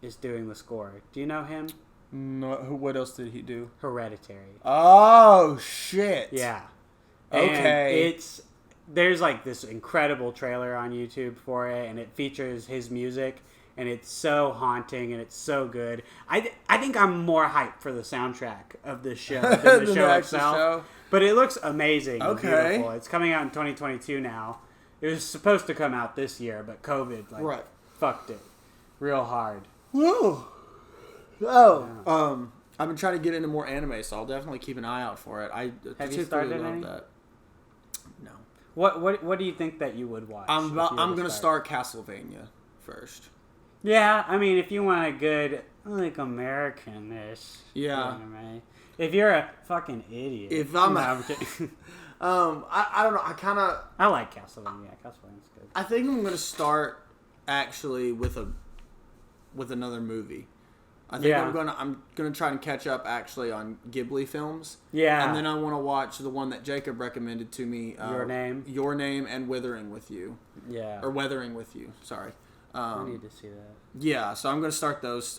is doing the score. Do you know him? No. What else did he do? Hereditary. Oh shit. Yeah. Okay. And there's like this incredible trailer on YouTube for it, and it features his music, and it's so haunting and it's so good. I think I'm more hyped for the soundtrack of this show than the show itself. Show? But it looks amazing and beautiful. It's coming out in 2022 now. It was supposed to come out this year, but COVID fucked it real hard. Whoa. Oh. Yeah. I've been trying to get into more anime, so I'll definitely keep an eye out for it. I Have you started any? That. No. What do you think that you would watch? I'm gonna start Castlevania first. Yeah, I mean, if you want a good like American-ish anime. If you're a fucking idiot. If I'm I don't know. I like Castlevania. Castlevania's good. I think I'm gonna start actually with another movie. I think I'm gonna try and catch up actually on Ghibli films. Yeah. And then I want to watch the one that Jacob recommended to me. Your Name and Withering with You. Yeah. Or Weathering with You. Sorry. I need to see that. Yeah, so I'm going to start those.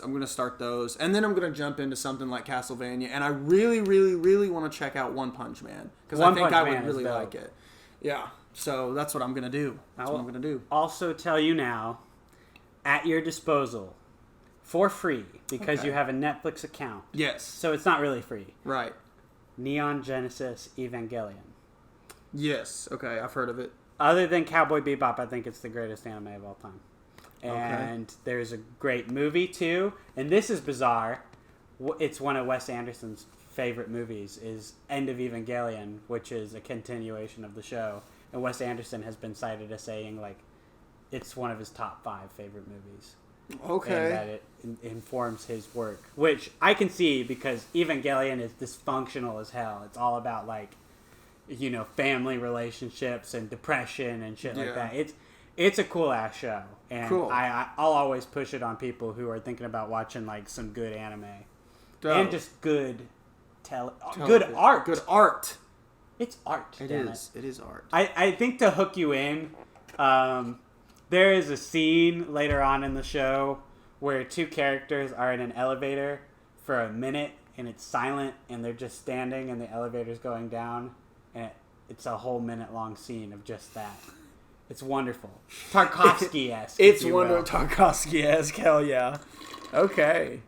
And then I'm going to jump into something like Castlevania. And I really, really, really want to check out One Punch Man. Because I think I would really like it. Yeah, so that's what I'm going to do. Also tell you now, at your disposal, for free, because you have a Netflix account. Yes. So it's not really free. Right. Neon Genesis Evangelion. Yes, okay, I've heard of it. Other than Cowboy Bebop, I think it's the greatest anime of all time. And there's a great movie, too. And this is bizarre. It's one of Wes Anderson's favorite movies, is End of Evangelion, which is a continuation of the show. And Wes Anderson has been cited as saying, like, it's one of his top 5 favorite movies. Okay. And that it informs his work. Which I can see, because Evangelion is dysfunctional as hell. It's all about, like, you know, family relationships and depression and shit like that. It's a cool ass show, and I'll always push it on people who are thinking about watching like some good anime and just good art. Good art. It's art. It is. It is art. I think to hook you in, there is a scene later on in the show where 2 characters are in an elevator for a minute, and it's silent, and they're just standing, and the elevator's going down, and it's a whole minute-long scene of just that. It's wonderful. Tarkovsky-esque. It's wonderful. Tarkovsky-esque. Hell yeah. Okay.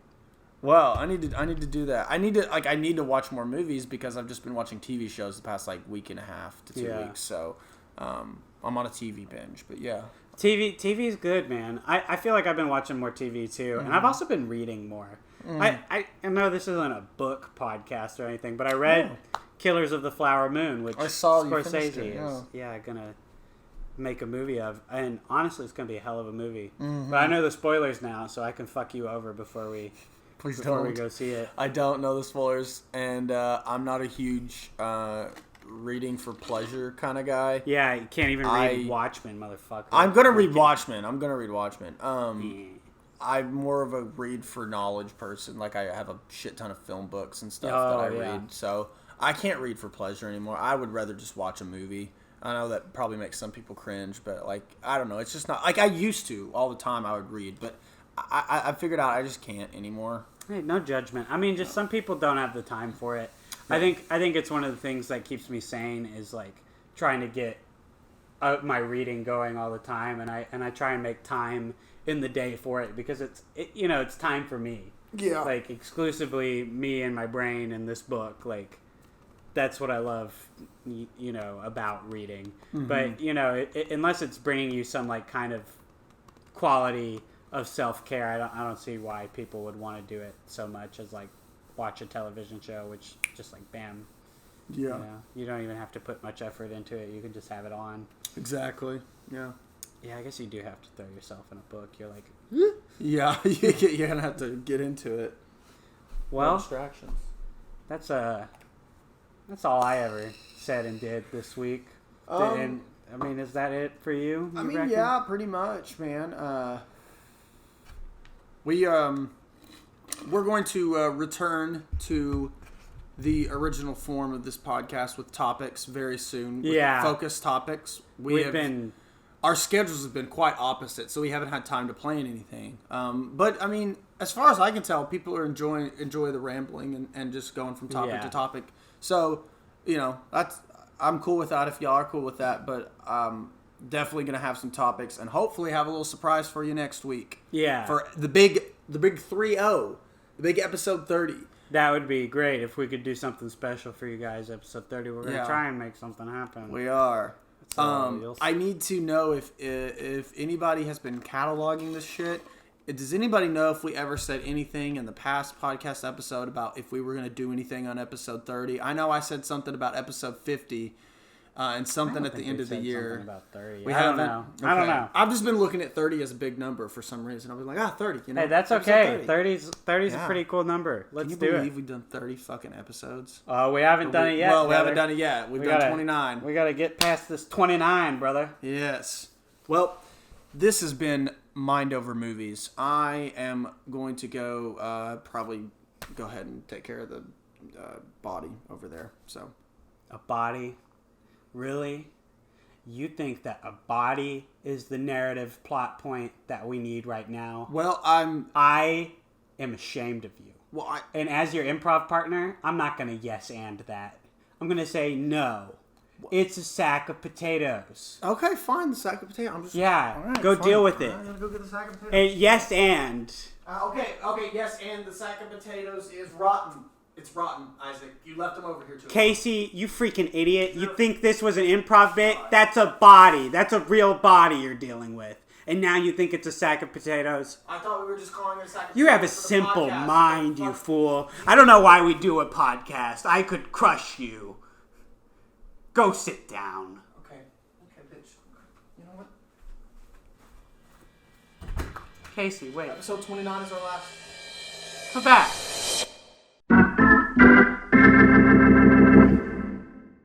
Well, I need to do that. I need to watch more movies because I've just been watching TV shows the past week and a half to 2 weeks. So, I'm on a TV binge. But yeah, TV is good, man. I feel like I've been watching more TV too, and I've also been reading more. I know this isn't a book podcast or anything, but I read Killers of the Flower Moon, which I saw Scorsese is gonna make a movie of, and honestly, it's gonna be a hell of a movie. But I know the spoilers now, so I can fuck you over before we. Before we go see it. I don't know the spoilers, and I'm not a huge reading for pleasure kind of guy. Yeah, you can't even read Watchmen, motherfucker. I'm gonna read Watchmen. I'm more of a read for knowledge person. Like, I have a shit ton of film books and stuff that I read, so I can't read for pleasure anymore. I would rather just watch a movie. I know that probably makes some people cringe, but I don't know. It's just not like I used to all the time. I would read, but I figured out I just can't anymore. Hey, no judgment. I mean, just some people don't have the time for it. Yeah. I think it's one of the things that keeps me sane is trying to get my reading going all the time, and I try and make time in the day for it because it's time for me. Yeah. Exclusively me and my brain and this book. That's what I love, about reading. But unless it's bringing you some kind of quality of self-care, I don't see why people would want to do it so much as watch a television show, which just bam. Yeah. You don't even have to put much effort into it. You can just have it on. Exactly. Yeah. Yeah, I guess you do have to throw yourself in a book. You're like, yeah, you're gonna have to get into it. Well, no distractions. That's all I ever said and did this week. And I mean, is that it for you? Yeah, pretty much, man. We're going to return to the original form of this podcast with topics very soon. With focused topics. Our schedules have been quite opposite, so we haven't had time to plan anything. But I mean, as far as I can tell, people are enjoy the rambling and just going from topic to topic. So, I'm cool with that if y'all are cool with that. But definitely gonna have some topics and hopefully have a little surprise for you next week. Yeah. For the big 3-0, the big episode 30. That would be great if we could do something special for you guys. Episode 30. We're gonna try and make something happen. We are. I need to know if anybody has been cataloging this shit. Does anybody know if we ever said anything in the past podcast episode about if we were going to do anything on episode 30? I know I said something about episode 50 and something at the end of the year. About 30. We haven't. Okay. I don't know. I've just been looking at 30 as a big number for some reason. I've been like, 30. Hey, that's okay. 30's a pretty cool number. Let's do it. Can you believe we've done 30 fucking episodes? We haven't done it yet. Well, we haven't done it yet. We've done 29. We got to get past this 29, brother. Yes. Well, this has been Mind Over Movies. I am going to go probably go ahead and take care of the body over there. So, a body? Really? You think that a body is the narrative plot point that we need right now? Well, I am ashamed of you. Well, and as your improv partner, I'm not going to yes and that. I'm going to say no. It's a sack of potatoes. Okay, fine. The sack of potatoes. I'm just right, go fine. Deal with it. I'm gonna go get the sack of potatoes. And yes, and. Okay. Yes, and the sack of potatoes is rotten. It's rotten, Isaac. You left them over here too. Casey, you freaking idiot! You think this was an improv bit? That's a body. That's a real body you're dealing with. And now you think it's a sack of potatoes? I thought we were just calling it a sack of potatoes. You have a simple mind, you fool. I don't know why we do a podcast. I could crush you. Go sit down. Okay, bitch. You know what? Casey, wait. Episode 29 is our last. Come back.